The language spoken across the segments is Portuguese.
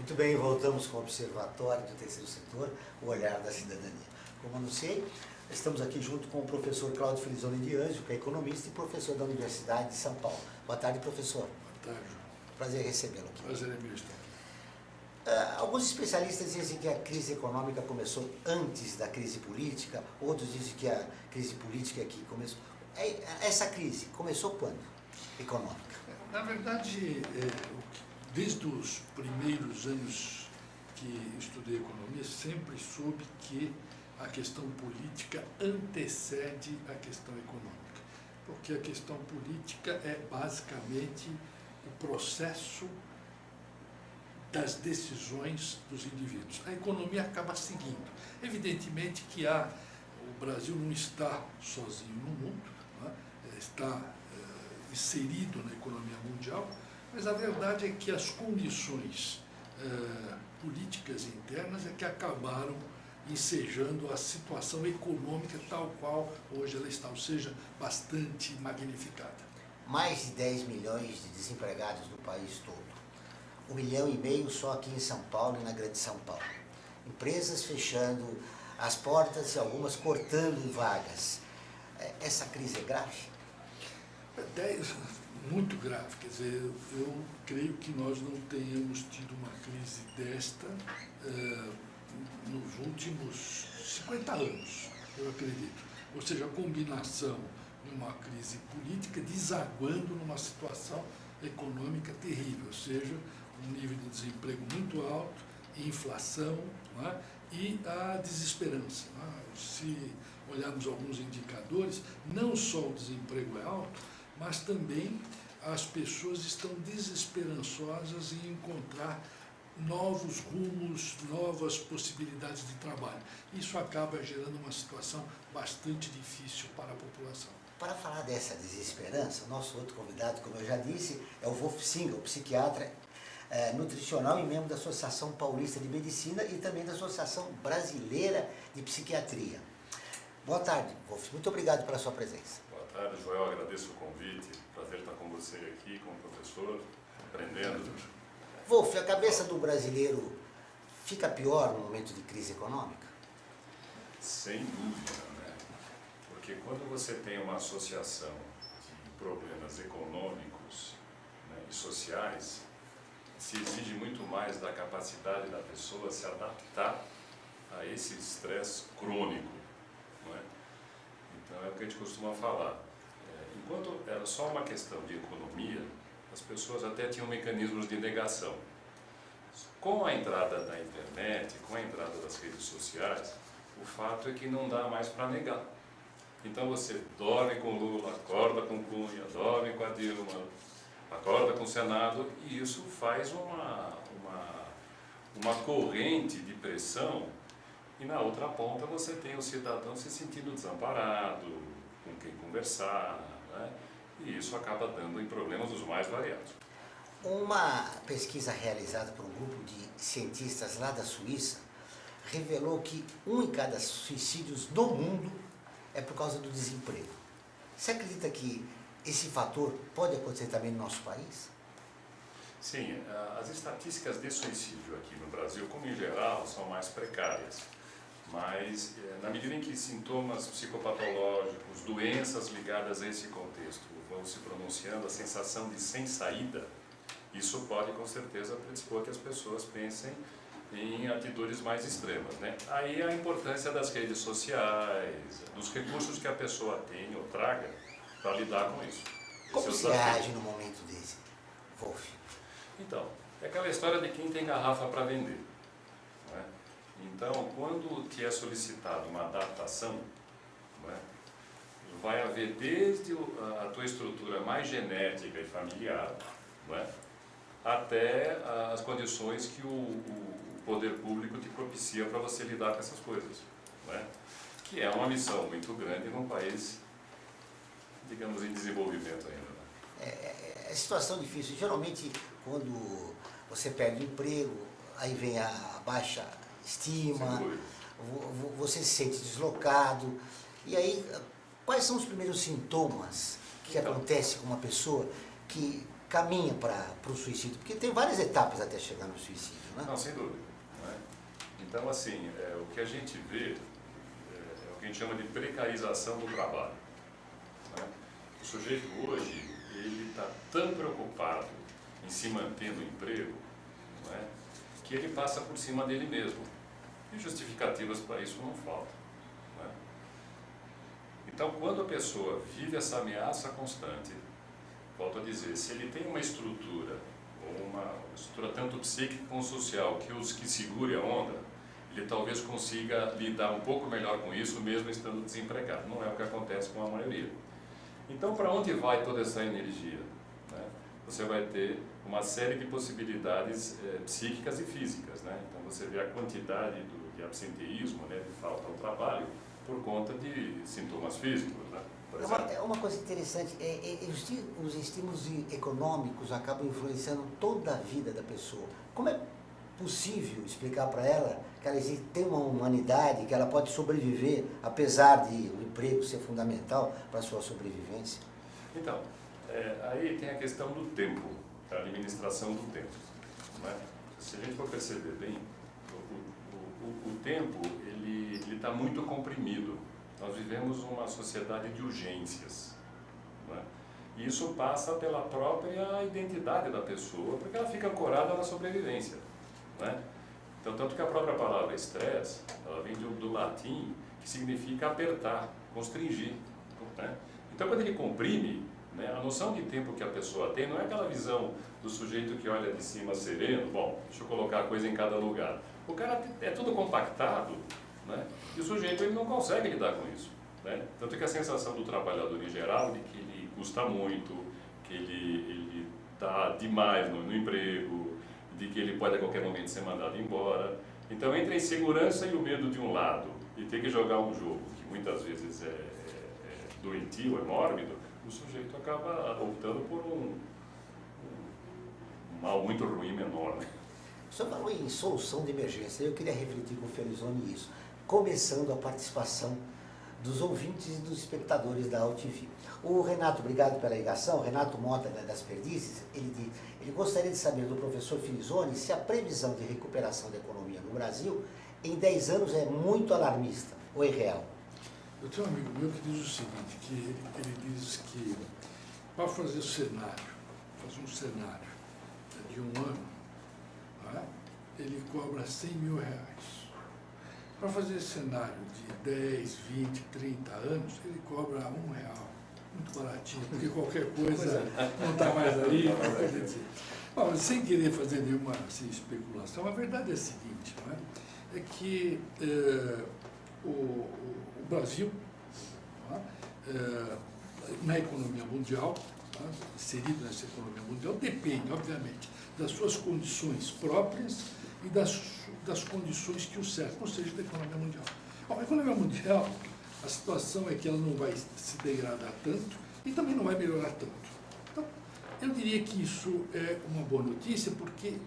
Muito bem, voltamos com o Observatório do Terceiro Setor, o olhar da cidadania. Como anunciei, estamos aqui junto com o professor Cláudio Felizoni de Anjos, que é economista e professor da Universidade de São Paulo. Boa tarde, professor. Boa tarde. Prazer recebê-lo aqui. Prazer é meu estar aqui. Alguns especialistas dizem que a crise econômica começou antes da crise política, outros dizem que a crise política aqui começou. Essa crise começou quando? Econômica? Na verdade, desde os primeiros anos que estudei economia, sempre soube que a questão política antecede a questão econômica. Porque a questão política é basicamente o processo das decisões dos indivíduos. A economia acaba seguindo. Evidentemente que o Brasil não está sozinho no mundo, né? Está inserido na economia mundial, mas a verdade é que as condições políticas internas é que acabaram ensejando a situação econômica tal qual hoje ela está, ou seja, bastante magnificada. Mais de 10 milhões de desempregados no país todo. 1,5 milhão só aqui em São Paulo e na Grande São Paulo. Empresas fechando as portas e algumas cortando vagas. Essa crise é grave? Muito grave, quer dizer, eu creio que nós não tenhamos tido uma crise desta nos últimos 50 anos, eu acredito. Ou seja, a combinação de uma crise política desaguando numa situação econômica terrível, ou seja, um nível de desemprego muito alto, inflação, não é? E a desesperança. Não é? Se olharmos alguns indicadores, não só o desemprego é alto, mas também as pessoas estão desesperançosas em encontrar novos rumos, novas possibilidades de trabalho. Isso acaba gerando uma situação bastante difícil para a população. Para falar dessa desesperança, o nosso outro convidado, como eu já disse, é o Wolf Singel, psiquiatra nutricional e membro da Associação Paulista de Medicina e também da Associação Brasileira de Psiquiatria. Boa tarde, Wolf. Muito obrigado pela sua presença. Boa tarde, Joel. Agradeço o convite. Prazer estar com você aqui, como professor, aprendendo. Wolf, a cabeça do brasileiro fica pior no momento de crise econômica? Sem dúvida, né? Porque quando você tem uma associação de problemas econômicos, né, e sociais, se exige muito mais da capacidade da pessoa se adaptar a esse estresse crônico, não é? Então é o que a gente costuma falar. Enquanto era só uma questão de economia, as pessoas até tinham mecanismos de negação. Com a entrada da internet, com a entrada das redes sociais, o fato é que não dá mais para negar. Então você dorme com Lula, acorda com Cunha, dorme com a Dilma, acorda com o Senado, e isso faz uma corrente de pressão, e na outra ponta você tem o cidadão se sentindo desamparado, com quem conversar, né? E isso acaba dando em problemas dos mais variados. Uma pesquisa realizada por um grupo de cientistas lá da Suíça revelou que 1 em cada suicídios do mundo é por causa do desemprego. Você acredita que esse fator pode acontecer também no nosso país? Sim, as estatísticas de suicídio aqui no Brasil, como em geral, são mais precárias. Mas, na medida em que sintomas psicopatológicos, doenças ligadas a esse contexto vão se pronunciando, a sensação de sem saída, isso pode com certeza predispor que as pessoas pensem em atitudes mais extremas, né? Aí a importância das redes sociais, dos recursos que a pessoa tem ou traga para lidar com isso. Como você age no momento desse, Wolf? Então, é aquela história de quem tem garrafa para vender, não é? Então, quando te é solicitada uma adaptação, não é? Vai haver desde a tua estrutura mais genética e familiar, não é? Até as condições que o poder público te propicia para você lidar com essas coisas, não é? Que é uma missão muito grande num país, digamos, em desenvolvimento ainda. É situação difícil. Geralmente, quando você perde o emprego, aí vem a baixa estima, você se sente deslocado. E aí, quais são os primeiros sintomas que acontecem com uma pessoa que caminha para o suicídio? Porque tem várias etapas até chegar no suicídio, né? Não, sem dúvida. Né? Então, assim, o que a gente vê é o que a gente chama de precarização do trabalho. Né? O sujeito hoje, ele está tão preocupado em se manter no emprego, né, que ele passa por cima dele mesmo. E justificativas para isso não faltam. Né? Então, quando a pessoa vive essa ameaça constante, volto a dizer, se ele tem uma estrutura, ou uma estrutura tanto psíquica como social, que segure a onda, ele talvez consiga lidar um pouco melhor com isso, mesmo estando desempregado. Não é o que acontece com a maioria. Então, para onde vai toda essa energia? Né? Você vai ter uma série de possibilidades psíquicas e físicas. Né? Então, você vê a quantidade de absenteísmo, né, de falta ao trabalho, por conta de sintomas físicos. Né? É uma coisa interessante, os estímulos econômicos acabam influenciando toda a vida da pessoa. Como é possível explicar para ela que ela tem uma humanidade, que ela pode sobreviver, apesar de o emprego ser fundamental para a sua sobrevivência? Então, aí tem a questão do tempo, a administração do tempo. Né? Se a gente for perceber bem, o tempo ele está muito comprimido. Nós vivemos uma sociedade de urgências. Né? E isso passa pela própria identidade da pessoa, porque ela fica ancorada na sobrevivência. Né? Então, tanto que a própria palavra estresse, ela vem do latim, que significa apertar, constringir. Né? Então, quando ele comprime, né, a noção de tempo que a pessoa tem não é aquela visão do sujeito que olha de cima sereno, bom, deixa eu colocar a coisa em cada lugar. O cara é tudo compactado, né, e o sujeito ele não consegue lidar com isso. Né? Tanto que a sensação do trabalhador em geral de que ele custa muito, que ele está demais no emprego, de que ele pode a qualquer momento ser mandado embora. Então, entre a insegurança e o medo de um lado, e ter que jogar um jogo que muitas vezes é doentio, é mórbido, o sujeito acaba optando por um mal muito ruim menor. Né? O senhor falou em solução de emergência, eu queria refletir com o Felizone isso, começando a participação dos ouvintes e dos espectadores da AltV. O Renato, obrigado pela ligação, Renato Mota das Perdizes, ele gostaria de saber do professor Felizone se a previsão de recuperação da economia no Brasil em 10 anos é muito alarmista ou é real. Eu tenho um amigo meu que diz o seguinte, que ele diz que para fazer um cenário de um ano, né, ele cobra 100 mil reais. Para fazer esse cenário de 10, 20, 30 anos, ele cobra R$1. Muito baratinho, porque qualquer coisa não está mais aí. Bom, sem querer fazer nenhuma especulação, a verdade é a seguinte, não é? É que o Brasil, na economia mundial, inserido nessa economia mundial, depende, obviamente, das suas condições próprias e das condições que o cercam, ou seja, da economia mundial. Bom, a economia mundial, a situação é que ela não vai se degradar tanto e também não vai melhorar tanto. Então, eu diria que isso é uma boa notícia, porque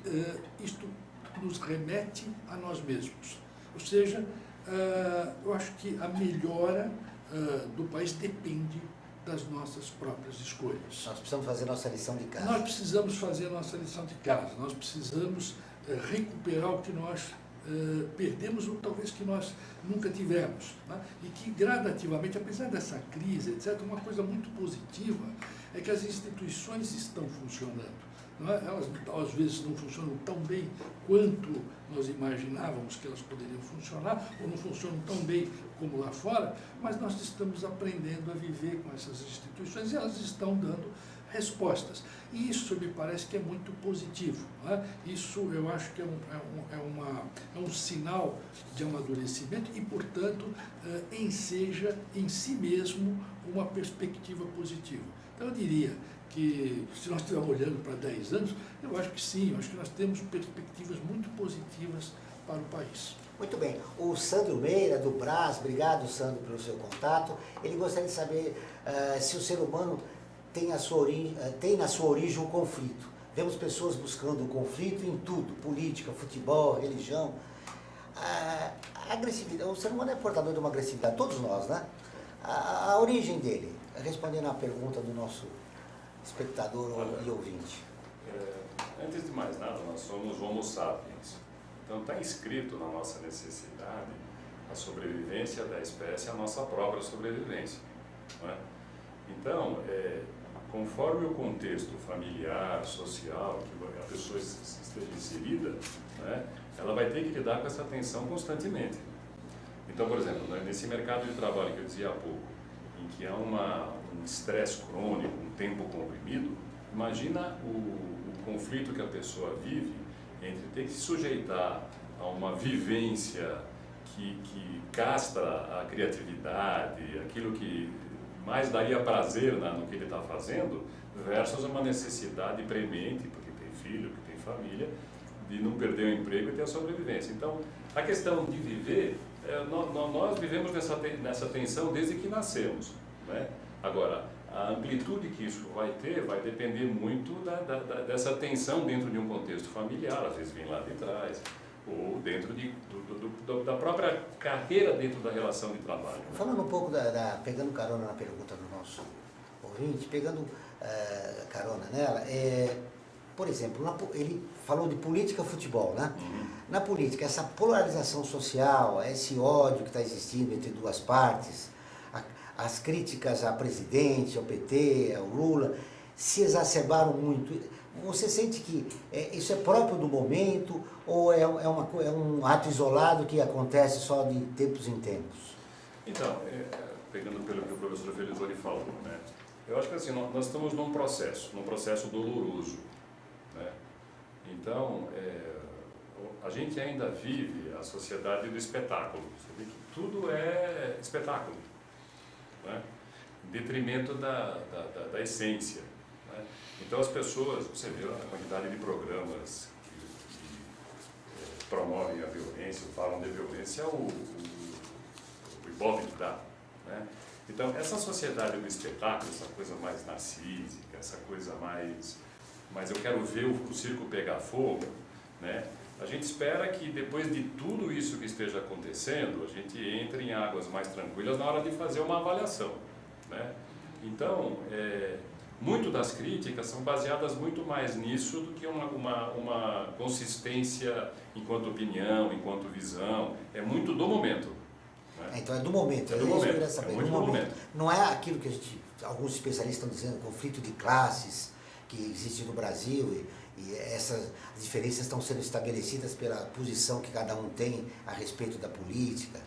isto nos remete a nós mesmos. Ou seja, eu acho que a melhora do país depende das nossas próprias escolhas. Nós precisamos fazer nossa lição de casa. Nós precisamos fazer a nossa lição de casa, nós precisamos recuperar o que nós perdemos ou talvez que nós nunca tivemos. Né? E que gradativamente, apesar dessa crise, etc., uma coisa muito positiva é que as instituições estão funcionando. Não é? Elas às vezes não funcionam tão bem quanto nós imaginávamos que elas poderiam funcionar, ou não funcionam tão bem como lá fora, mas nós estamos aprendendo a viver com essas instituições e elas estão dando respostas. E isso me parece que é muito positivo. Não é? Isso eu acho que é um sinal de amadurecimento e, portanto, enseja em si mesmo uma perspectiva positiva. Então, eu diria que, se nós estivermos olhando para 10 anos, eu acho que sim, eu acho que nós temos perspectivas muito positivas para o país. Muito bem. O Sandro Meira, do Brás, obrigado, Sandro, pelo seu contato. Ele gostaria de saber se o ser humano tem na sua origem um conflito. Vemos pessoas buscando o conflito em tudo, política, futebol, religião. A agressividade, o ser humano é portador de uma agressividade, todos nós, né? A origem dele, respondendo à pergunta do nosso espectador e ouvinte? Antes de mais nada, nós somos Homo sapiens. Então está inscrito na nossa necessidade a sobrevivência da espécie, a nossa própria sobrevivência. Não é? Então, conforme o contexto familiar, social, que a pessoa esteja inserida, né, ela vai ter que lidar com essa tensão constantemente. Então, por exemplo, nesse mercado de trabalho que eu dizia há pouco, em que há um estresse crônico, um tempo comprimido, imagina o conflito que a pessoa vive entre ter que se sujeitar a uma vivência que castra a criatividade, aquilo que mais daria prazer no que ele está fazendo, versus uma necessidade premente, porque tem filho, que tem família, de não perder o emprego e ter a sobrevivência. Então, a questão de viver, nós vivemos nessa tensão desde que nascemos, né? Agora, a amplitude que isso vai ter vai depender muito dessa tensão dentro de um contexto familiar, às vezes vem lá de trás, ou dentro da própria carreira dentro da relação de trabalho. Falando um pouco pegando carona na pergunta do nosso ouvinte, pegando carona nela, por exemplo, ele falou de política futebol, né? Uhum. Na política, essa polarização social, esse ódio que está existindo entre duas partes, as críticas a presidente, ao PT, ao Lula, se exacerbaram muito. Você sente que isso é próprio do momento ou é um ato isolado que acontece só de tempos em tempos? Então, pegando pelo que o professor Felizoli falou, né? Eu acho que assim, nós estamos num processo doloroso, né? Então, a gente ainda vive a sociedade do espetáculo. Você vê que tudo é espetáculo, né? Em detrimento da essência, né? Então as pessoas, você vê a quantidade de programas que promovem a violência, falam de violência, o Ibope que dá, né? Então essa sociedade do espetáculo, essa coisa mais narcísica, essa coisa mais eu quero ver o circo pegar fogo, né? A gente espera que depois de tudo isso que esteja acontecendo, a gente entre em águas mais tranquilas na hora de fazer uma avaliação, né? Então, muito das críticas são baseadas muito mais nisso do que uma consistência enquanto opinião, enquanto visão. É muito do momento, né? Então é do momento. É do momento. Saber, É muito do momento. Não é aquilo que alguns especialistas estão dizendo, conflito de classes que existe no Brasil e essas diferenças estão sendo estabelecidas pela posição que cada um tem a respeito da política.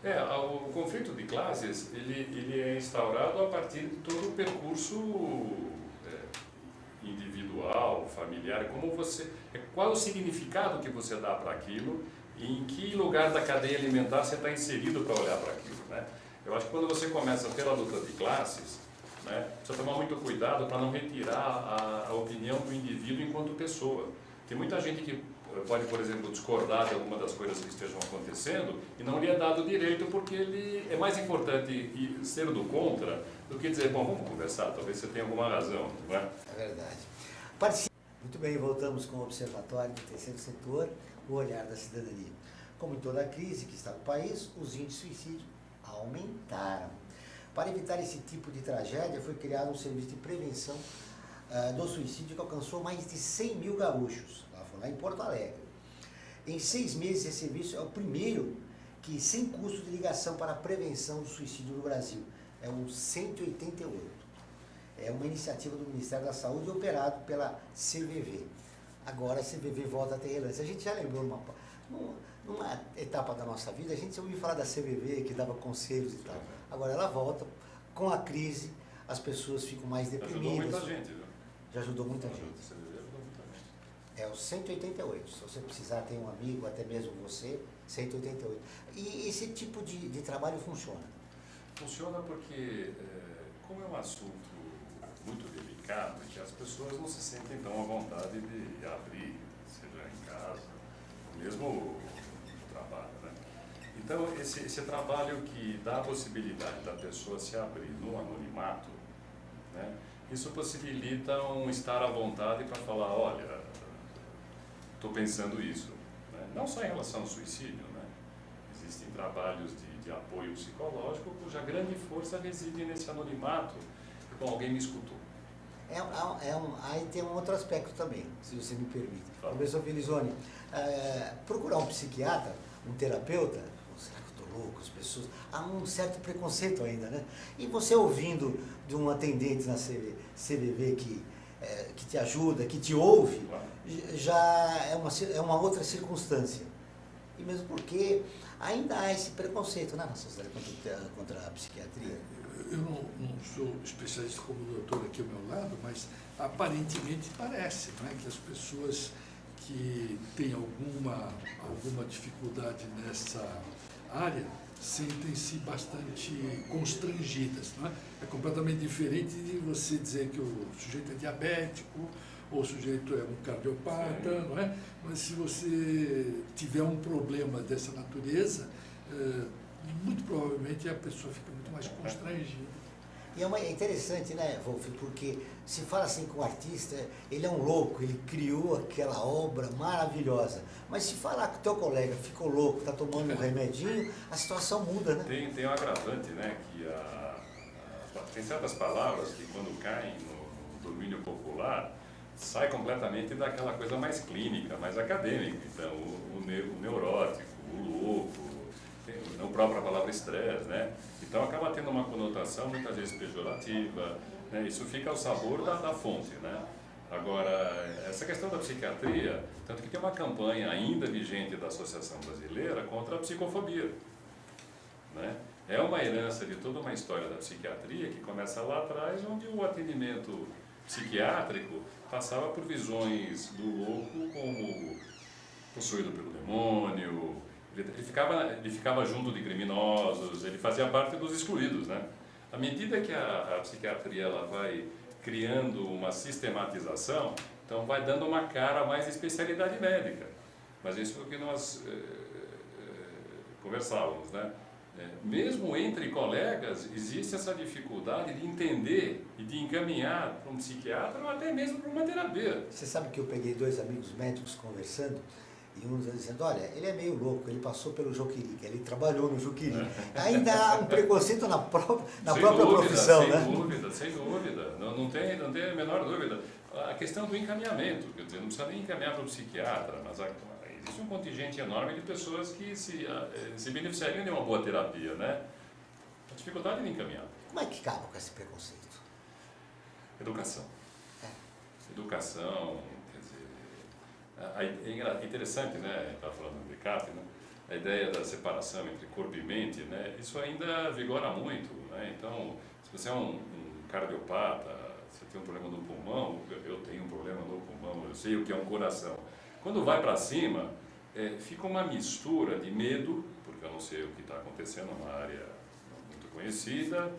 O conflito de classes, ele é instaurado a partir de todo o percurso individual, familiar, qual é o significado que você dá para aquilo e em que lugar da cadeia alimentar você está inserido para olhar para aquilo, né? Eu acho que quando você começa pela luta de classes, né, precisa tomar muito cuidado para não retirar a opinião do indivíduo enquanto pessoa. Tem muita gente que pode, por exemplo, discordar de alguma das coisas que estejam acontecendo e não lhe é dado direito porque ele é mais importante ser do contra do que dizer, bom, vamos conversar, talvez você tenha alguma razão, não é? É verdade. Muito bem, voltamos com o Observatório do Terceiro Setor, o olhar da cidadania. Como em toda a crise que está no país, os índices de suicídio aumentaram. Para evitar esse tipo de tragédia, foi criado um serviço de prevenção do suicídio que alcançou mais de 100 mil gaúchos, lá em Porto Alegre. Em 6 meses, esse serviço é o primeiro que sem custo de ligação para a prevenção do suicídio no Brasil. É um 188. É uma iniciativa do Ministério da Saúde operado pela CVV. Agora a CVV volta a ter relevância. A gente já lembrou numa etapa da nossa vida, a gente já ouviu falar da CVV, que dava conselhos e tal. Agora ela volta, com a crise, as pessoas ficam mais deprimidas. Ajudou muita gente, viu? Já ajudou muita gente. Ajudou muita gente. É o 188. Se você precisar ter um amigo, até mesmo você, 188. E esse tipo de trabalho funciona? Funciona porque, como é um assunto muito delicado, que as pessoas não se sentem tão à vontade de abrir, seja em casa, mesmo no trabalho, né? Então, esse trabalho que dá a possibilidade da pessoa se abrir no anonimato, né, isso possibilita um estar à vontade para falar, olha, estou pensando isso, né? Não só em relação ao suicídio, né? Existem trabalhos de apoio psicológico cuja grande força reside nesse anonimato. Bom, alguém me escutou. Aí tem um outro aspecto também, se você me permite. Professor Felizoni, procurar um psiquiatra, um terapeuta, será que eu estou louco? As pessoas, há um certo preconceito ainda, né? E você ouvindo de um atendente na CVV que te ajuda, que te ouve, já é uma outra circunstância. E mesmo porque ainda há esse preconceito, né, na sociedade contra a psiquiatria. Eu não sou especialista como doutor aqui ao meu lado, mas aparentemente parece, não é, que as pessoas que têm alguma dificuldade nessa área sentem-se bastante constrangidas. Não é? É completamente diferente de você dizer que o sujeito é diabético ou o sujeito é um cardiopata, não é? Mas se você tiver um problema dessa natureza, muito provavelmente a pessoa fica muito mais constrangida. E é interessante, né, Wolf, porque se fala assim com o artista, ele é um louco, ele criou aquela obra maravilhosa. Mas se falar que o teu colega ficou louco, está tomando um remedinho, a situação muda, né? Tem um agravante, né, que tem certas palavras que quando caem no domínio popular, sai completamente daquela coisa mais clínica, mais acadêmica. Então, o neurótico, o louco, a própria palavra estresse, né? Então acaba tendo uma conotação muitas vezes pejorativa, né? Isso fica ao sabor da fonte, né? Agora, essa questão da psiquiatria, tanto que tem uma campanha ainda vigente da Associação Brasileira contra a psicofobia, né? É uma herança de toda uma história da psiquiatria que começa lá atrás, onde o atendimento psiquiátrico passava por visões do louco como possuído pelo demônio. Ele ficava junto de criminosos, ele fazia parte dos excluídos, né? À medida que a psiquiatria ela vai criando uma sistematização, então vai dando uma cara mais de especialidade médica. Mas isso é o que nós conversávamos, né? Mesmo entre colegas, existe essa dificuldade de entender e de encaminhar para um psiquiatra ou até mesmo para uma terapia. Você sabe que eu peguei 2 amigos médicos conversando, e um dizendo, olha, ele é meio louco, ele passou pelo Joquirica, ele trabalhou no Joquirica. Ainda há um preconceito na própria profissão, né? Sem dúvida, não tem a menor dúvida. A questão do encaminhamento, quer dizer, não precisa nem encaminhar para o psiquiatra, mas existe um contingente enorme de pessoas que se beneficiariam de uma boa terapia, né? A dificuldade de encaminhar. Como é que acaba com esse preconceito? Educação. Educação. É interessante, né? Estava falando do Descartes, né? A ideia da separação entre corpo e mente, né? Isso ainda vigora muito, né? Então, se você é um cardiopata, você tem um problema no pulmão, eu tenho um problema no pulmão, eu sei o que é um coração. Quando vai para cima, fica uma mistura de medo, porque eu não sei o que está acontecendo, é uma área muito conhecida,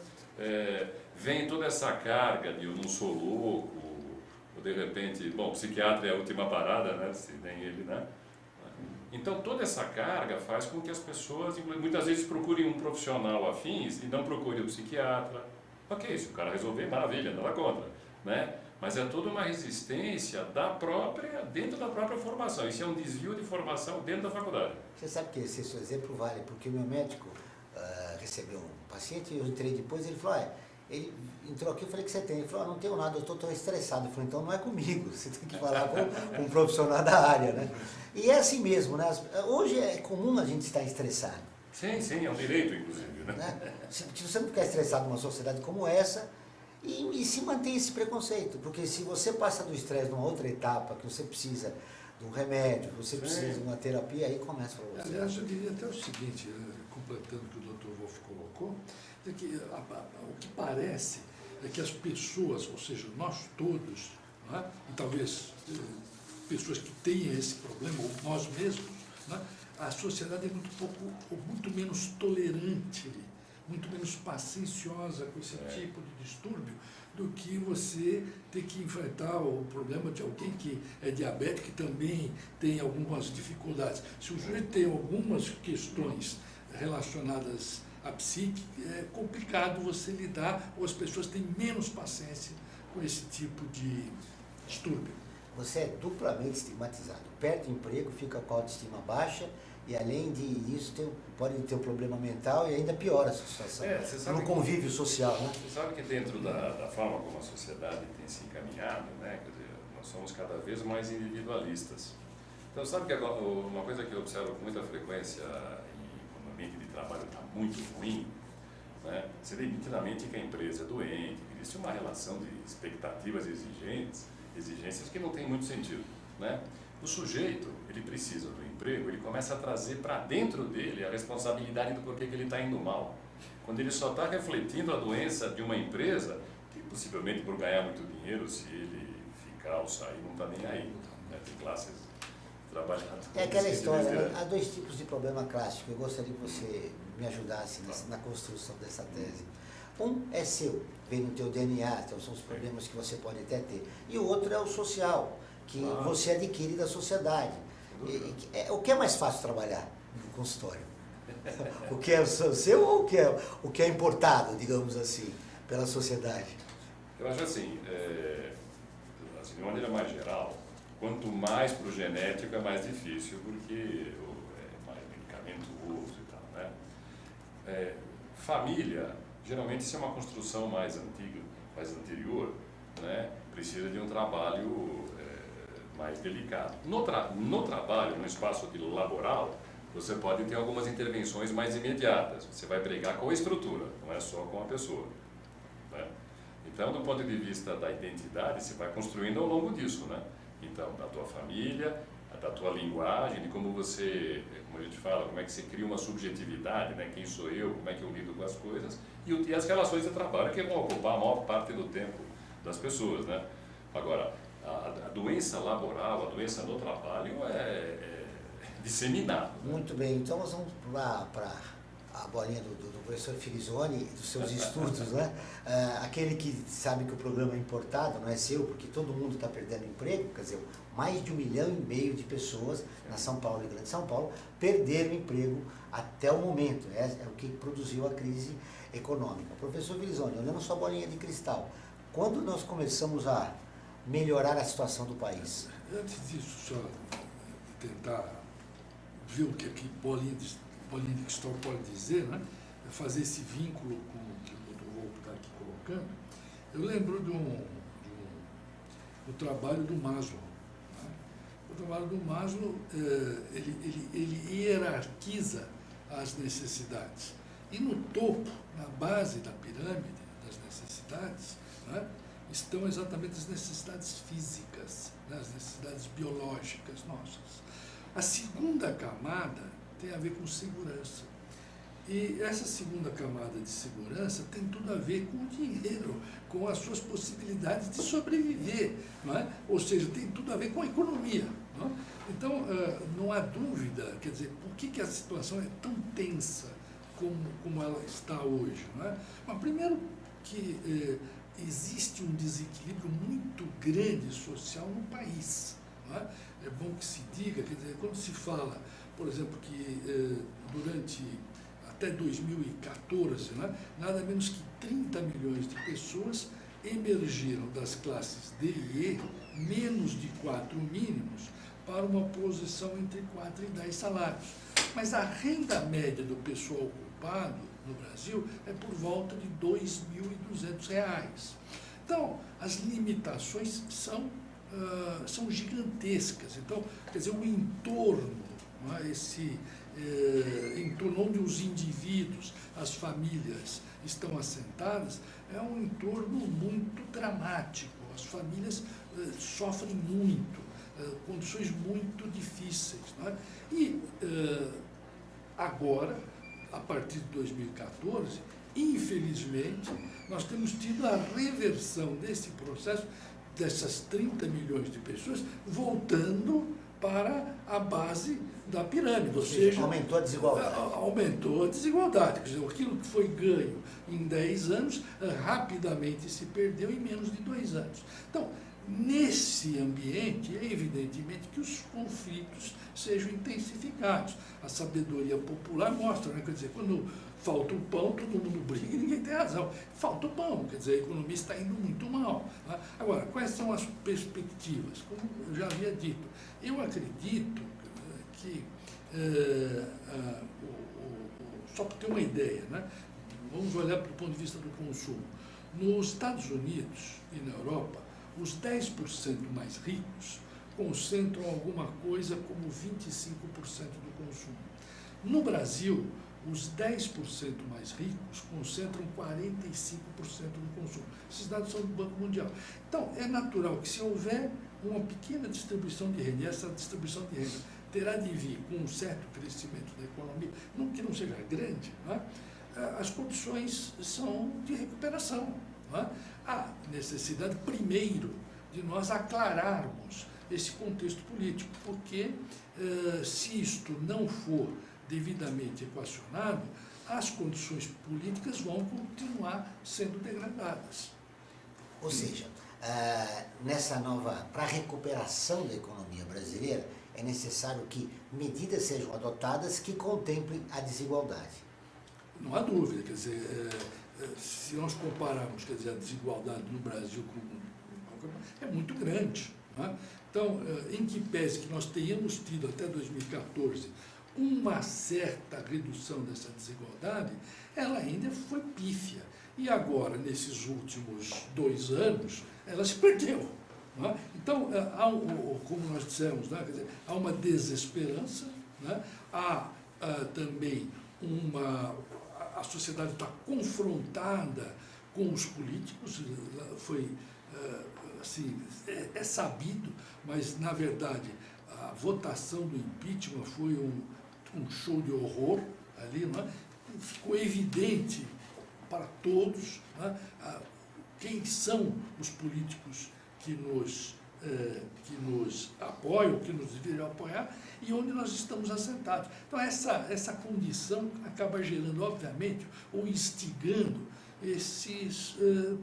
vem toda essa carga de eu não sou louco, de repente, bom, psiquiatra é a última parada, né, se nem ele, né? Então, toda essa carga faz com que as pessoas, muitas vezes, procurem um profissional afins e não procurem o psiquiatra. Ok, se o cara resolver, maravilha, nada contra, né? Mas é toda uma resistência dentro da própria formação. Isso é um desvio de formação dentro da faculdade. Você sabe que esse seu exemplo vale, porque o meu médico recebeu um paciente, eu entrei depois, ele falou, ele entrou aqui, eu falei, o que você tem? Ele falou, não tenho nada, eu estou tão estressado. Eu falei, então não é comigo, você tem que falar com um profissional da área, né? E é assim mesmo, né? Hoje é comum a gente estar estressado. Sim, é um direito, inclusive, né? Se você não ficar estressado numa sociedade como essa, e se mantém esse preconceito, porque se você passa do estresse numa outra etapa, que você precisa de um remédio, você precisa de uma terapia, aí começa a você. Aliás, eu diria até o seguinte, completando o que o Dr. Wolf colocou, é que o que parece é que as pessoas, ou seja, nós todos, né, e talvez pessoas que tenham esse problema, ou nós mesmos, né, a sociedade é muito menos tolerante, muito menos pacienciosa com esse tipo de distúrbio do que você ter que enfrentar o problema de alguém que é diabético, que também tem algumas dificuldades. Se o sujeito tem algumas questões relacionadas à psique, é complicado você lidar, ou as pessoas têm menos paciência com esse tipo de distúrbio. você é duplamente estigmatizado. Perde o emprego, fica com a autoestima baixa e, além disso, pode ter um problema mental e ainda piora a sua situação. No convívio social, né? Você sabe que dentro da forma como a sociedade tem se encaminhado, né? Quer dizer, nós somos cada vez mais individualistas. Então, sabe que uma coisa que eu observo com muita frequência quando o ambiente de trabalho está muito ruim, né? Você vê nitidamente que a empresa é doente, que existe uma relação de expectativas e exigências que não tem muito sentido, né? O sujeito, ele precisa do emprego, ele começa a trazer para dentro dele a responsabilidade do porquê que ele está indo mal. Quando ele só está refletindo a doença de uma empresa, que possivelmente por ganhar muito dinheiro, se ele ficar ou sair, não está nem aí, né? Tem classes trabalhadoras. É aquela história, há dois tipos de problema clássico. Eu gostaria que você me ajudasse na construção dessa tese. Um é seu, vem no teu DNA, então são os problemas que você pode até ter. E o outro é o social, que você adquire da sociedade. O que é mais fácil trabalhar no consultório? O que é o seu ou o que é importado, digamos assim, pela sociedade? Eu acho assim, de maneira mais geral, quanto mais para o genético é mais difícil, porque é mais medicamentoso e tal, né? Família, geralmente isso é uma construção mais antiga, mais anterior, né? Precisa de um trabalho mais delicado. No trabalho, no espaço laboral, você pode ter algumas intervenções mais imediatas. Você vai brigar com a estrutura, não é só com a pessoa, né? Então, do ponto de vista da identidade, você vai construindo ao longo disso, né? Então, da tua família, da tua linguagem, de como você, como a gente fala, como é que você cria uma subjetividade, né? Quem sou eu, como é que eu lido com as coisas, e as relações de trabalho que vão ocupar a maior parte do tempo das pessoas, né? Agora, a doença laboral, a doença no trabalho é disseminada. Né? Muito bem, então nós vamos para a bolinha do professor Filisoni, dos seus estudos, né? Aquele que sabe que o programa é importado, não é seu, porque todo mundo está perdendo emprego, quer dizer, mais de 1,5 milhão de pessoas na São Paulo e Grande São Paulo perderam emprego até o momento, é o que produziu a crise econômica. Professor Filisoni, olhando sua bolinha de cristal, quando nós começamos a melhorar a situação do país? Antes disso, só tentar ver o que aqui bolinha de cristal pode dizer, né? Fazer esse vínculo com o que o Dr. Volpe está aqui colocando. Eu lembro do trabalho do Maslow. Né? O trabalho do Maslow, ele hierarquiza as necessidades. E no topo, na base da pirâmide das necessidades, né, estão exatamente as necessidades físicas, né, as necessidades biológicas nossas. A segunda camada tem a ver com segurança. E essa segunda camada de segurança tem tudo a ver com o dinheiro, com as suas possibilidades de sobreviver, não é? Ou seja, tem tudo a ver com a economia. Não é? Então, não há dúvida, quer dizer, por que a situação é tão tensa como ela está hoje? Não é? Mas, primeiro, que existe um desequilíbrio muito grande social no país. Não é? É bom que se diga, quer dizer, quando se fala, por exemplo, que durante até 2014, né, nada menos que 30 milhões de pessoas emergiram das classes D e E, menos de 4 mínimos, para uma posição entre 4 e 10 salários. Mas a renda média do pessoal ocupado no Brasil é por volta de R$ 2.200. Então, as limitações são gigantescas. Então, quer dizer, o entorno, não é? Esse entorno onde os indivíduos, as famílias estão assentadas, é um entorno muito dramático. As famílias sofrem muito, condições muito difíceis. Não é? E agora, a partir de 2014, infelizmente, nós temos tido a reversão desse processo, dessas 30 milhões de pessoas, voltando para a base da pirâmide. Ou seja, aumentou a desigualdade. Aumentou a desigualdade. Quer dizer, aquilo que foi ganho em 10 anos, rapidamente se perdeu em menos de 2 anos. Então, nesse ambiente, é evidentemente que os conflitos sejam intensificados. A sabedoria popular mostra, né? Quer dizer, quando falta o pão, todo mundo briga e ninguém tem razão. Falta o pão, quer dizer, a economia está indo muito mal. Né? Agora, quais são as perspectivas? Como eu já havia dito, eu acredito que, só para ter uma ideia, né? Vamos olhar do ponto de vista do consumo. Nos Estados Unidos e na Europa, os 10% mais ricos concentram alguma coisa como 25% do consumo. No Brasil, os 10% mais ricos concentram 45% do consumo. Esses dados são do Banco Mundial. Então, é natural que se houver uma pequena distribuição de renda, e essa distribuição de renda terá de vir com um certo crescimento da economia, que não seja grande, né? As condições são de recuperação. Né? Há necessidade, primeiro, de nós aclararmos esse contexto político, porque se isto não for devidamente equacionado, as condições políticas vão continuar sendo degradadas. Ou seja, para a recuperação da economia brasileira, é necessário que medidas sejam adotadas que contemplem a desigualdade. Não há dúvida, quer dizer, se nós compararmos, quer dizer, a desigualdade no Brasil é muito grande. Né? Então, em que pese que nós tenhamos tido até 2014 uma certa redução dessa desigualdade, ela ainda foi pífia. E agora, nesses últimos 2 anos, ela se perdeu. Né? Então, como nós dissemos, né? Quer dizer, há uma desesperança, né? Há também a sociedade está confrontada com os políticos, foi assim, é sabido, mas na verdade a votação do impeachment foi um show de horror ali, não é? Ficou evidente para todos, né, quem são os políticos que nos apoiam, que nos deveriam apoiar, e onde nós estamos assentados. Então, essa condição acaba gerando, obviamente, ou instigando esses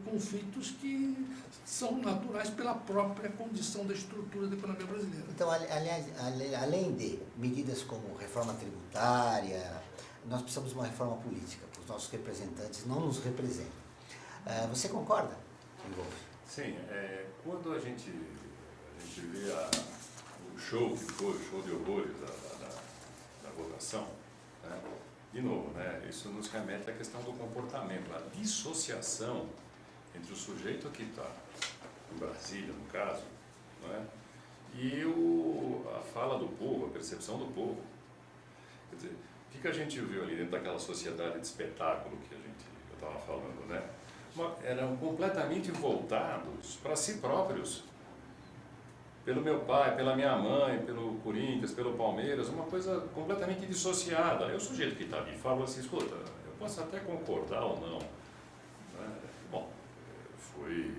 conflitos que são naturais pela própria condição da estrutura da economia brasileira. Então, aliás, além de medidas como reforma tributária, nós precisamos de uma reforma política, porque os nossos representantes não nos representam. Você concorda, Wolff? Sim, quando a gente vê o show que foi, o show de horrores da votação, né? De novo, né? Isso nos remete à questão do comportamento, a dissociação entre o sujeito que está em Brasília, no caso, né? E a fala do povo, a percepção do povo. Quer dizer, o que a gente viu ali dentro daquela sociedade de espetáculo que eu estava falando, né? Eram completamente voltados para si próprios, pelo meu pai, pela minha mãe, pelo Corinthians, pelo Palmeiras, uma coisa completamente dissociada. Aí o sujeito que está ali fala assim, escuta, eu posso até concordar ou não. Né? Bom, foi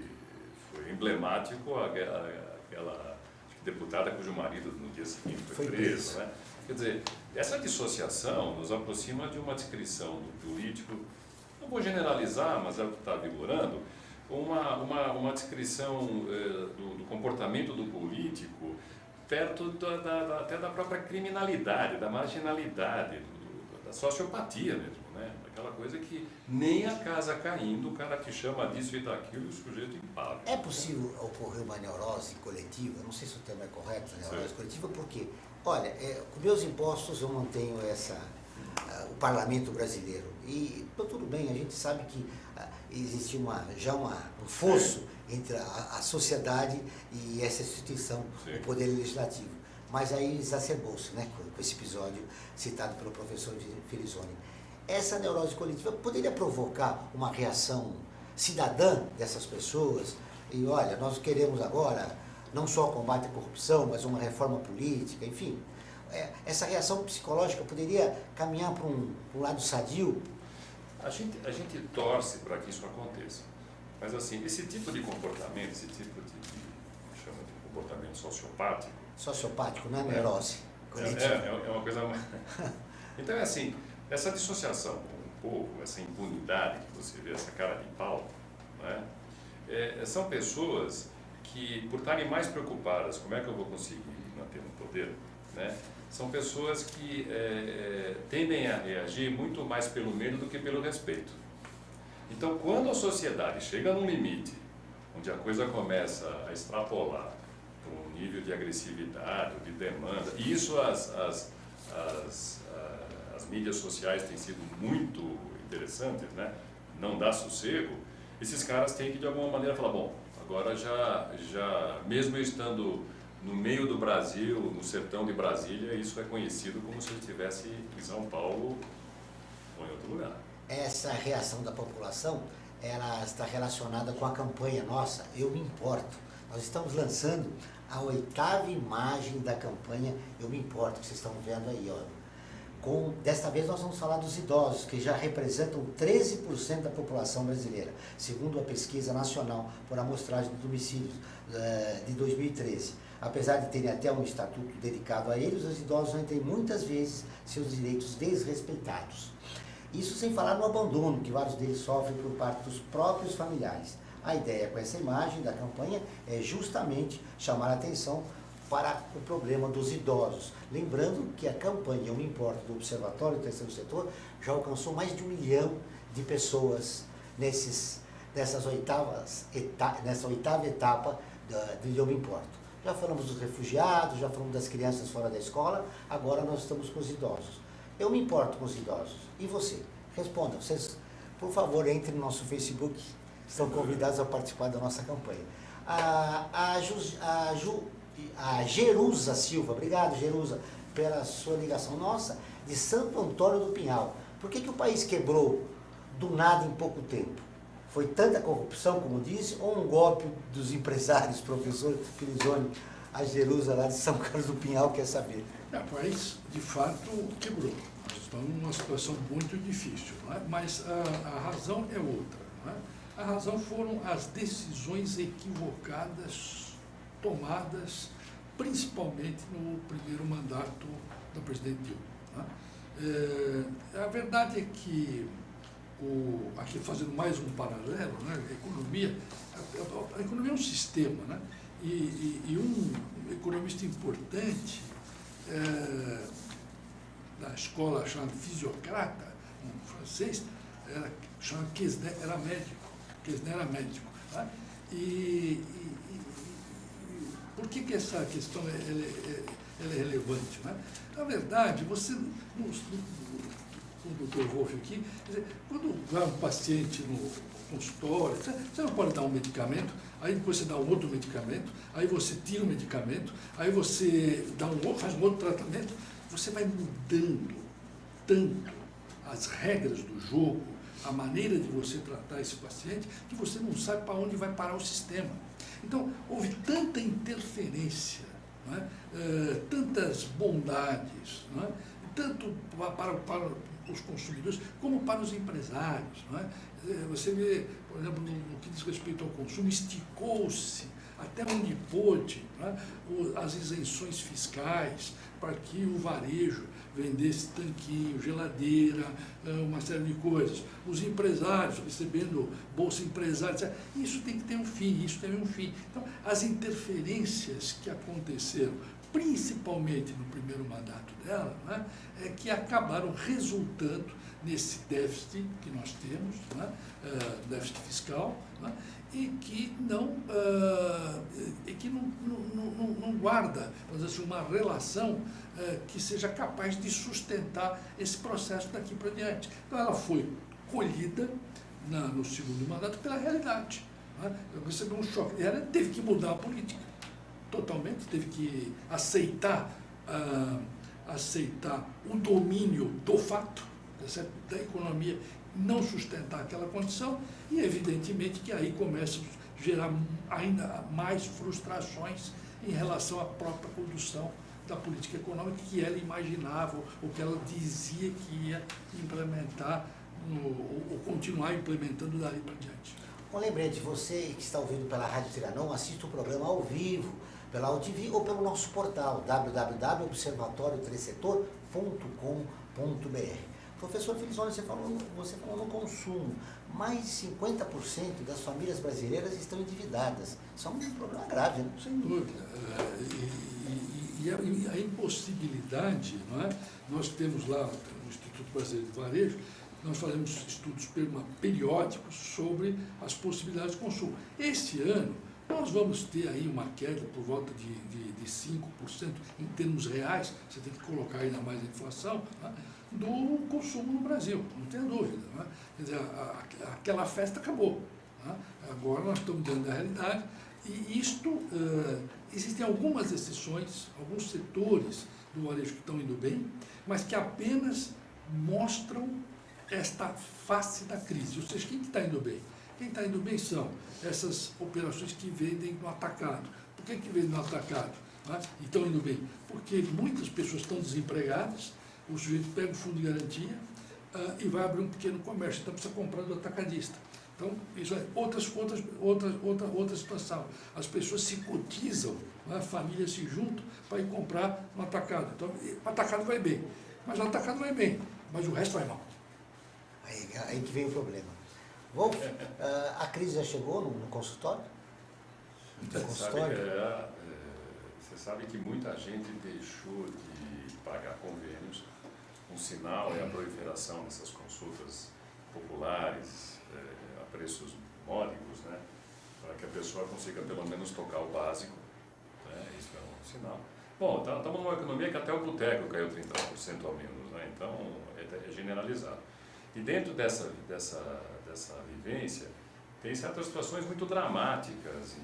emblemático aquela deputada cujo marido no dia seguinte foi preso. Né? Quer dizer, essa dissociação nos aproxima de uma descrição do político, não vou generalizar, mas é o que está vigorando, uma descrição do comportamento do político perto até da própria criminalidade, da marginalidade, da sociopatia mesmo, né? Aquela coisa que nem a casa caindo, o cara te chama disso e daquilo e o sujeito impávido. É possível ocorrer uma neurose coletiva? Não sei se o termo é correto, neurose coletiva, porque, olha, com meus impostos eu mantenho o parlamento brasileiro. E tudo bem, a gente sabe que existe um fosso entre a sociedade e essa instituição, Sim. O Poder Legislativo. Mas aí exacerbou-se, né, com esse episódio citado pelo professor Felizoni. Essa neurose coletiva poderia provocar uma reação cidadã dessas pessoas? E olha, nós queremos agora não só o combate à corrupção, mas uma reforma política, enfim. Essa reação psicológica poderia caminhar para um lado sadio? A gente torce para que isso aconteça. Mas, assim, esse tipo de comportamento, esse tipo chama de comportamento sociopático... Sociopático, não é neurose coletiva? É uma coisa... Então, é assim, essa dissociação com o povo, essa impunidade que você vê, essa cara de pau, né? São pessoas que, por estarem mais preocupadas, como é que eu vou conseguir manter no poder, né? São pessoas que tendem a reagir muito mais pelo medo do que pelo respeito. Então, quando a sociedade chega num limite, onde a coisa começa a extrapolar para um nível de agressividade, de demanda, e isso as mídias sociais têm sido muito interessantes, né? Não dá sossego, esses caras têm que de alguma maneira falar, bom, agora já mesmo eu estando no meio do Brasil, no sertão de Brasília, isso é conhecido como se eu estivesse em São Paulo ou em outro lugar. Essa reação da população, ela está relacionada com a campanha nossa, Eu Me Importo. Nós estamos lançando a 8ª imagem da campanha Eu Me Importo, que vocês estão vendo aí, ó. Desta vez nós vamos falar dos idosos, que já representam 13% da população brasileira, segundo a pesquisa nacional por amostragem de domicílios de 2013. Apesar de terem até um estatuto dedicado a eles, os idosos ainda têm muitas vezes seus direitos desrespeitados. Isso sem falar no abandono, que vários deles sofrem por parte dos próprios familiares. A ideia com essa imagem da campanha é justamente chamar a atenção para o problema dos idosos. Lembrando que a campanha Eu Me Importo do Observatório do Terceiro Setor já alcançou mais de 1 milhão de pessoas nessa 8ª etapa do Eu Me Importo. Já falamos dos refugiados, já falamos das crianças fora da escola, agora nós estamos com os idosos. Eu me importo com os idosos. E você? Responda. Vocês, por favor, entrem no nosso Facebook, estão convidados a participar da nossa campanha. A Jerusa Silva, obrigado Jerusa, pela sua ligação. Nossa, de Santo Antônio do Pinhal. Por que o país quebrou do nada em pouco tempo? Foi tanta corrupção, como disse, ou um golpe dos empresários, professor Filizone? A Jerusa lá de São Carlos do Pinhal quer saber. O país, de fato, quebrou. Nós estamos numa situação muito difícil, não é? Mas a razão é outra. Não é? A razão foram as decisões equivocadas tomadas, principalmente no primeiro mandato do presidente Dilma. Não é? A verdade é que, aqui fazendo mais um paralelo, né? A economia é um sistema, né? E um economista importante da escola chamada Fisiocrata, um francês, chamado Quesnay, era médico. Tá? Por que essa questão ela é relevante? Né? Na verdade, você, com o Dr. Wolff aqui, quando vai um paciente no consultório, você não pode dar um medicamento, aí depois você dá um outro medicamento, aí você tira o medicamento, aí você faz um outro tratamento, você vai mudando tanto as regras do jogo, a maneira de você tratar esse paciente, que você não sabe para onde vai parar o sistema. Então, houve tanta interferência, não é? Tantas bondades, não é? Tanto para os consumidores como para os empresários. Não é? Você vê, por exemplo, no que diz respeito ao consumo, esticou-se até onde pôde, não é? As isenções fiscais para que o varejo vendesse tanquinho, geladeira, uma série de coisas. Os empresários recebendo bolsa empresária, etc. Isso tem que ter um fim, isso teve um fim. Então, as interferências que aconteceram, principalmente no primeiro mandato dela, né, é que acabaram resultando nesse déficit que nós temos, né, déficit fiscal, né, e que não guarda, vamos dizer assim, uma relação que seja capaz de sustentar esse processo daqui para diante. Então, ela foi colhida no segundo mandato pela realidade. Né? Recebeu um choque. E ela teve que mudar a política totalmente, teve que aceitar o domínio do fato, da economia, não sustentar aquela condição, e evidentemente que aí começam a gerar ainda mais frustrações em relação à própria condução da política econômica que ela imaginava, ou que ela dizia que ia implementar, ou continuar implementando dali para diante. Um lembrete, você que está ouvindo pela Rádio Trianon, assista o programa ao vivo, pela AuTV ou pelo nosso portal www.observatoriotrecetor.com.br. Professor Felizone, você falou no consumo. Mais de 50% das famílias brasileiras estão endividadas. Isso é um problema grave, né? Sem dúvida. E a impossibilidade, não é? Nós temos lá no Instituto Brasileiro de Varejo, nós fazemos estudos periódicos sobre as possibilidades de consumo. Este ano, nós vamos ter aí uma queda por volta de 5% em termos reais, você tem que colocar ainda mais a inflação, né, do consumo no Brasil, não tenha dúvida. Né? Quer dizer, aquela festa acabou. Né? Agora nós estamos dentro da realidade e existem algumas exceções, alguns setores do varejo que estão indo bem, mas que apenas mostram esta face da crise. Ou seja, quem está indo bem? Quem está indo bem são essas operações que vendem no atacado. Por que vendem no atacado? Né? E estão indo bem? Porque muitas pessoas estão desempregadas, o sujeito pega o fundo de garantia e vai abrir um pequeno comércio, então precisa comprar do atacadista. Então, isso é outra situação. As pessoas se cotizam, né? A família se juntam para ir comprar no atacado. Então, o atacado vai bem, mas o atacado vai bem, mas o resto vai mal. Aí que vem o problema. Wolf, a crise já chegou no consultório? Você sabe que muita gente deixou de pagar convênios. Um sinal é a proliferação dessas consultas populares, a preços módicos, né? Para que a pessoa consiga pelo menos tocar o básico. Né? Isso é um sinal. Bom, estamos numa economia que até o boteco caiu 30% ao menos, né? Então é generalizado. E dentro dessa vivência, tem certas situações muito dramáticas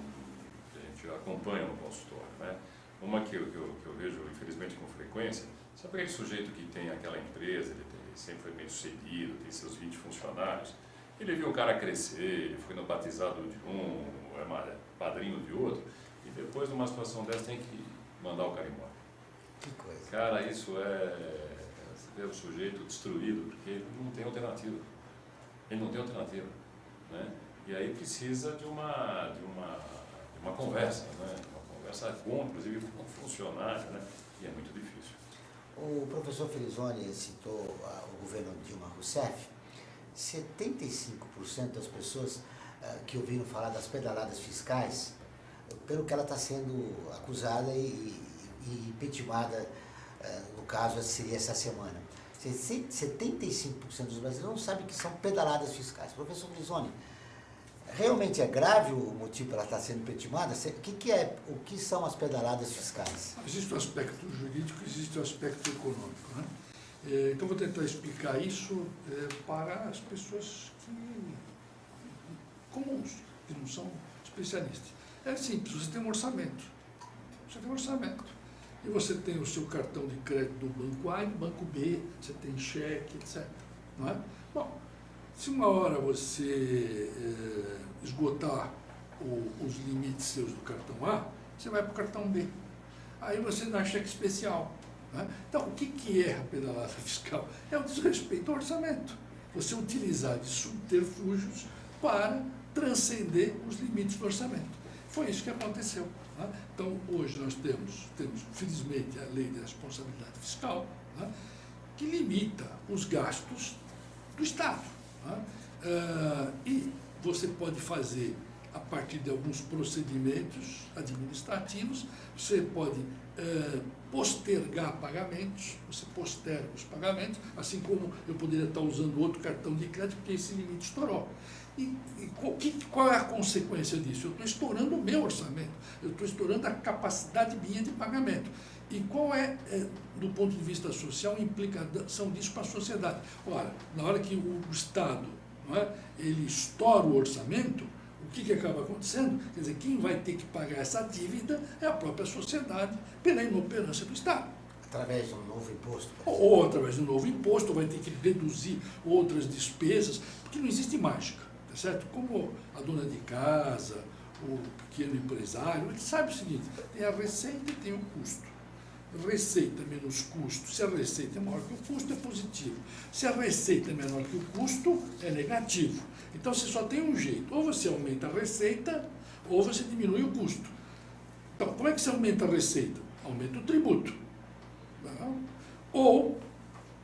que a gente acompanha no consultório, né? Uma que eu vejo, infelizmente, com frequência, sabe aquele sujeito que tem aquela empresa, ele sempre foi bem sucedido, tem seus 20 funcionários, ele viu o cara crescer, ele foi no batizado de um, é padrinho de outro, e depois, numa situação dessa, tem que mandar o cara embora. Que coisa. Cara, isso você vê o sujeito destruído, porque ele não tem alternativa. Ele não tem alternativa, né? E aí precisa de uma conversa, né? Uma conversa inclusive com o funcionário, né? E é muito difícil. O professor Felizone citou o governo Dilma Rousseff. 75% das pessoas que ouviram falar das pedaladas fiscais, pelo que ela está sendo acusada e impeachmentada, no caso seria essa semana. 75% dos brasileiros não sabem que são pedaladas fiscais. Professor Felizone, realmente é grave o motivo para ela estar sendo impeachmentada? O que são as pedaladas fiscais? Existe o aspecto jurídico, existe o aspecto econômico, né? Então, vou tentar explicar isso para as pessoas comuns, que não são especialistas. É simples, você tem um orçamento. Você tem um orçamento. E você tem o seu cartão de crédito do banco A e do banco B, você tem cheque, etc. Não é? Bom, se uma hora você esgotar os limites seus do cartão A, você vai para o cartão B. Aí você dá cheque especial. Né? Então, o que é a pedalada fiscal? É o desrespeito ao orçamento. Você utilizar de subterfúgios para transcender os limites do orçamento. Foi isso que aconteceu. Né? Então, hoje nós temos, felizmente, a lei de responsabilidade fiscal, né? Que limita os gastos do Estado. Né? E você pode fazer, a partir de alguns procedimentos administrativos, você pode postergar pagamentos, você posterga os pagamentos, assim como eu poderia estar usando outro cartão de crédito, porque esse limite estourou. Qual é a consequência disso? Eu estou estourando o meu orçamento, eu estou estourando a capacidade minha de pagamento. E qual é, do ponto de vista social, a implicação disso para a sociedade? Ora, na hora que o Estado, não é, ele estoura o orçamento, o que acaba acontecendo? Quer dizer, quem vai ter que pagar essa dívida é a própria sociedade pela inoperância do Estado. Através de um novo imposto? Ou através de um novo imposto, ou vai ter que reduzir outras despesas, porque não existe mágica, tá certo? Como a dona de casa, o pequeno empresário, ele sabe o seguinte, tem a receita e tem o custo. Receita menos custo, se a receita é maior que o custo, é positivo. Se a receita é menor que o custo, é negativo. Então, você só tem um jeito, ou você aumenta a receita, ou você diminui o custo. Então, como é que você aumenta a receita? Aumenta o tributo. Não? Ou,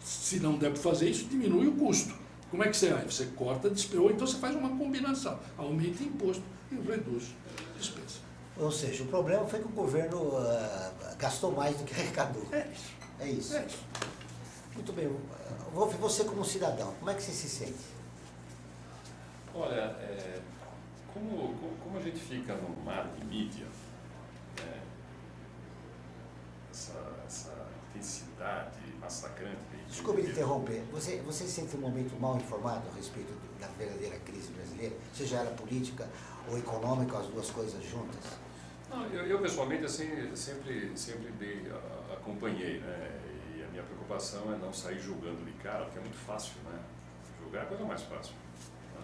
Se não der para fazer isso, diminui o custo. Como é que você faz? Você corta a despesa, ou então você faz uma combinação, aumenta imposto e reduz despesa. Ou seja, o problema foi que o governo gastou mais do que arrecadou. É isso. É isso. É isso. Muito bem. Wolf, você como cidadão, como é que você se sente? Olha, como a gente fica no mar de mídia, né, essa intensidade massacrante... Desculpe interromper. Você se sente um momento mal informado a respeito da verdadeira crise brasileira? Seja ela política ou econômica, as duas coisas juntas? Não, eu pessoalmente assim, sempre acompanhei, né? E a minha preocupação é não sair julgando de cara, porque é muito fácil, né? Julgar é a coisa mais fácil. Né?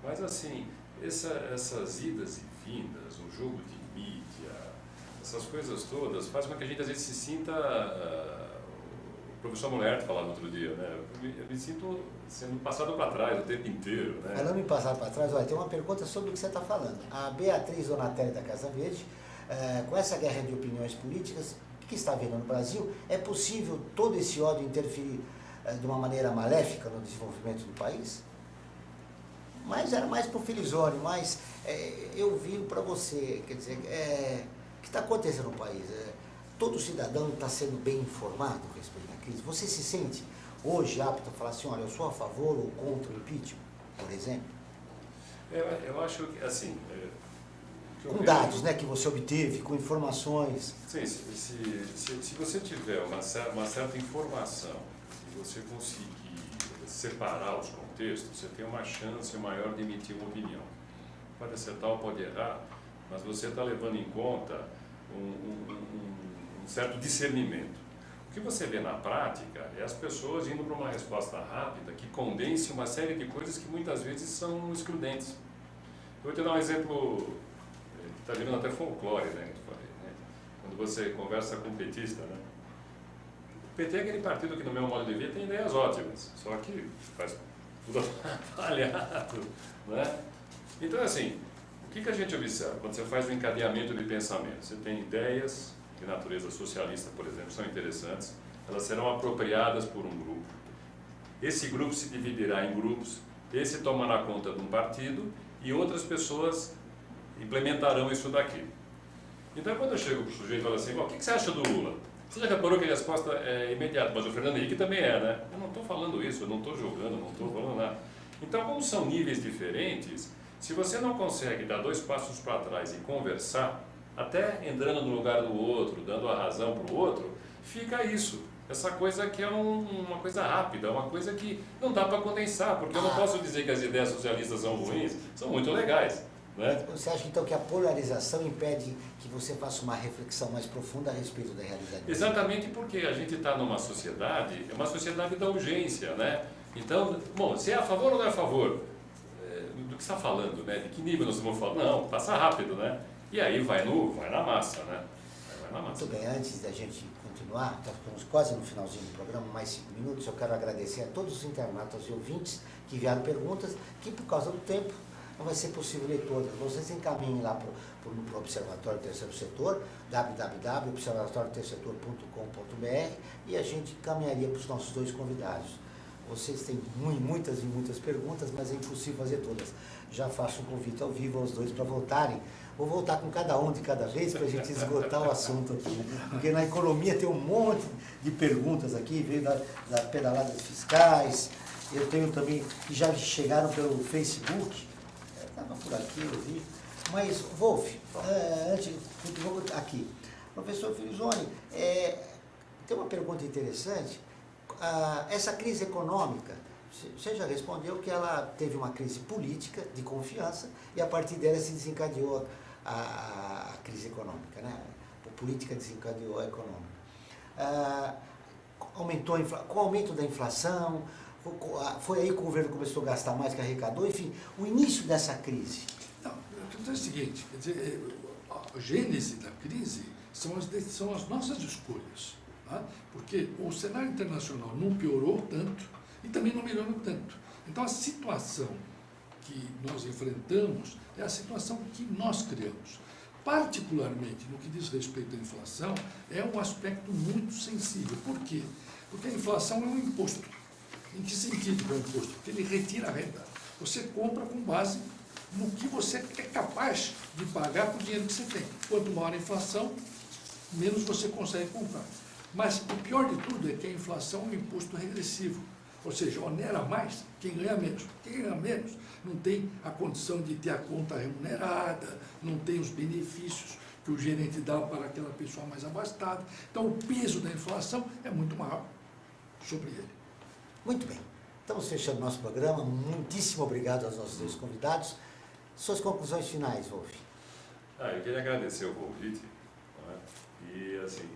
Mas assim, essas idas e vindas, o jogo de mídia, essas coisas todas, faz com que a gente às vezes se sinta... O professor Mulher falava outro dia, né? Eu me sinto sendo passado para trás o tempo inteiro, né? Falando em passar para trás, olha, tem uma pergunta sobre o que você está falando. A Beatriz Donatelli da Casa Verde, com essa guerra de opiniões políticas, o que está havendo no Brasil, é possível todo esse ódio interferir de uma maneira maléfica no desenvolvimento do país? Mas era mais para o Filizone, mas eu vi para você, quer dizer, o que está acontecendo no país? Todo cidadão está sendo bem informado a respeito da crise? Você se sente hoje apto a falar assim, olha, eu sou a favor ou contra o impeachment, por exemplo? Eu acho que, assim... com dados, né, que você obteve, com informações. Sim, se você tiver uma certa informação e você conseguir separar os contextos, você tem uma chance maior de emitir uma opinião. Pode acertar ou pode errar, mas você está levando em conta um certo discernimento. O que você vê na prática é as pessoas indo para uma resposta rápida que condense uma série de coisas que muitas vezes são excludentes. Eu vou te dar um exemplo, está virando até folclore, né, que eu falei, né? Quando você conversa com um petista, né? O PT é aquele partido que, no meu modo de ver, tem ideias ótimas, só que faz tudo atrapalhado, né? Então, assim, o que a gente observa quando você faz um encadeamento de pensamento? Você tem ideias de natureza socialista, por exemplo, são interessantes, elas serão apropriadas por um grupo. Esse grupo se dividirá em grupos, esse tomará conta de um partido e outras pessoas implementarão isso daqui. Então, quando eu chego para o sujeito e falo assim, o que você acha do Lula? Você já reparou que a resposta é imediata, mas o Fernando Henrique também é, né? Eu não estou falando isso, eu não estou julgando, não estou falando nada. Então, como são níveis diferentes, se você não consegue dar 2 passos para trás e conversar, até entrando no lugar do outro, dando a razão para o outro, fica isso. Essa coisa que é uma coisa rápida, uma coisa que não dá para condensar, porque eu não posso dizer que as ideias socialistas são ruins, são muito legais. Né? Você acha então que a polarização impede que você faça uma reflexão mais profunda a respeito da realidade? Exatamente, porque a gente está numa sociedade, é uma sociedade da urgência, né? Então, bom, você é a favor ou não é a favor? Do que você está falando, né? De que nível nós estamos falando? Não, passa rápido, né? E aí vai na massa, né? Vai na massa. Muito bem, antes da gente continuar, estamos quase no finalzinho do programa, mais 5 minutos, eu quero agradecer a todos os internautas e ouvintes que enviaram perguntas, que por causa do tempo não vai ser possível ler todas. Vocês encaminhem lá para o Observatório Terceiro Setor, www.observatoriotercetor.com.br, e a gente encaminharia para os nossos 2 convidados. Vocês têm muitas e muitas perguntas, mas é impossível fazer todas. Já faço um convite ao vivo aos 2 para voltarem. Vou voltar com cada um de cada vez para a gente esgotar o assunto aqui, né? Porque na economia tem um monte de perguntas aqui, veio das pedaladas fiscais, eu tenho também, que já chegaram pelo Facebook, estava por aqui, eu vi. Mas, Wolf, aqui, professor Filizone, tem uma pergunta interessante. Essa crise econômica, você já respondeu que ela teve uma crise política de confiança e a partir dela se desencadeou a crise econômica, né? A política desencadeou a econômica. Com o aumento da inflação, foi aí que o governo começou a gastar mais que arrecadou, enfim, o início dessa crise. Não, o que é o seguinte, quer dizer, a gênese da crise são as nossas escolhas, tá? Porque o cenário internacional não piorou tanto e também não melhorou tanto. Então a situação que nós enfrentamos é a situação que nós criamos. Particularmente no que diz respeito à inflação, é um aspecto muito sensível. Por quê? Porque a inflação é um imposto. Em que sentido que é um imposto? Porque ele retira a renda. Você compra com base no que você é capaz de pagar com o dinheiro que você tem. Quanto maior a inflação, menos você consegue comprar. Mas o pior de tudo é que a inflação é um imposto regressivo. Ou seja, onera mais quem ganha menos. Quem ganha menos não tem a condição de ter a conta remunerada, não tem os benefícios que o gerente dá para aquela pessoa mais abastada. Então, o peso da inflação é muito maior sobre ele. Muito bem. Estamos fechando nosso programa. Muitíssimo obrigado aos nossos dois convidados. Suas conclusões finais, Wolf. Eu queria agradecer o convite. Né? E, assim,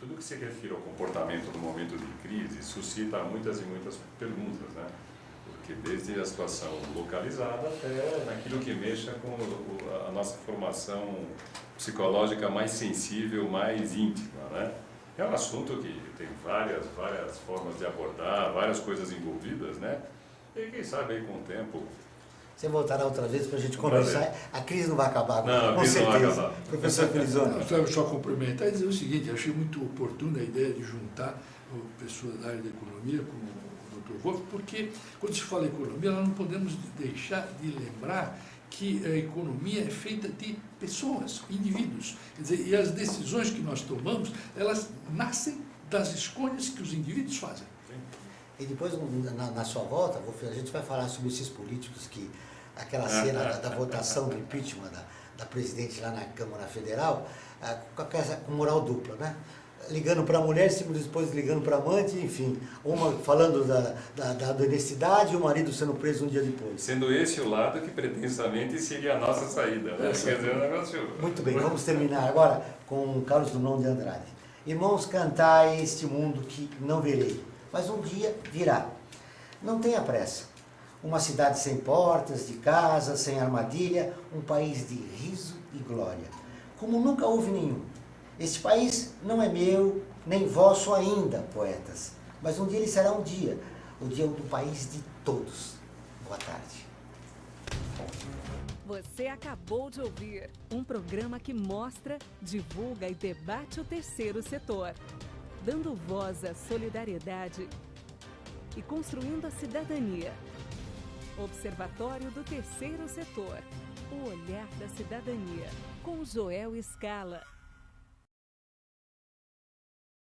tudo que se refere ao comportamento no momento de crise suscita muitas e muitas perguntas, né? Porque desde a situação localizada até naquilo que mexa com a nossa formação psicológica mais sensível, mais íntima, né? É um assunto que tem várias formas de abordar, várias coisas envolvidas, né? E quem sabe aí com o tempo... Você voltará outra vez para a gente conversar. A crise não vai acabar agora, não, com a crise certeza. Não vai acabar. Professor Felizone. Eu só complementar e dizer o seguinte, achei muito oportuna a ideia de juntar pessoas da área da economia com o Dr. Wolf, porque quando se fala em economia, nós não podemos deixar de lembrar que a economia é feita de pessoas, indivíduos. Quer dizer, e as decisões que nós tomamos, elas nascem das escolhas que os indivíduos fazem. E depois, na sua volta, a gente vai falar sobre esses políticos que, aquela cena da votação do impeachment da presidente lá na Câmara Federal, com moral dupla, né? Ligando para a mulher, depois ligando para a amante, enfim, uma falando da honestidade e o marido sendo preso um dia depois. Sendo esse o lado que pretensamente seria a nossa saída, né? Quer dizer, um negócio... Muito bem, vamos terminar agora com Carlos Drummond de Andrade. Irmãos, cantai este mundo que não verei, mas um dia virá. Não tenha pressa. Uma cidade sem portas, de casa, sem armadilha, um país de riso e glória, como nunca houve nenhum. Este país não é meu, nem vosso ainda, poetas, mas um dia ele será um dia, o dia do país de todos. Boa tarde. Você acabou de ouvir um programa que mostra, divulga e debate o terceiro setor, dando voz à solidariedade e construindo a cidadania. Observatório do Terceiro Setor, o olhar da cidadania, com Joel Scala.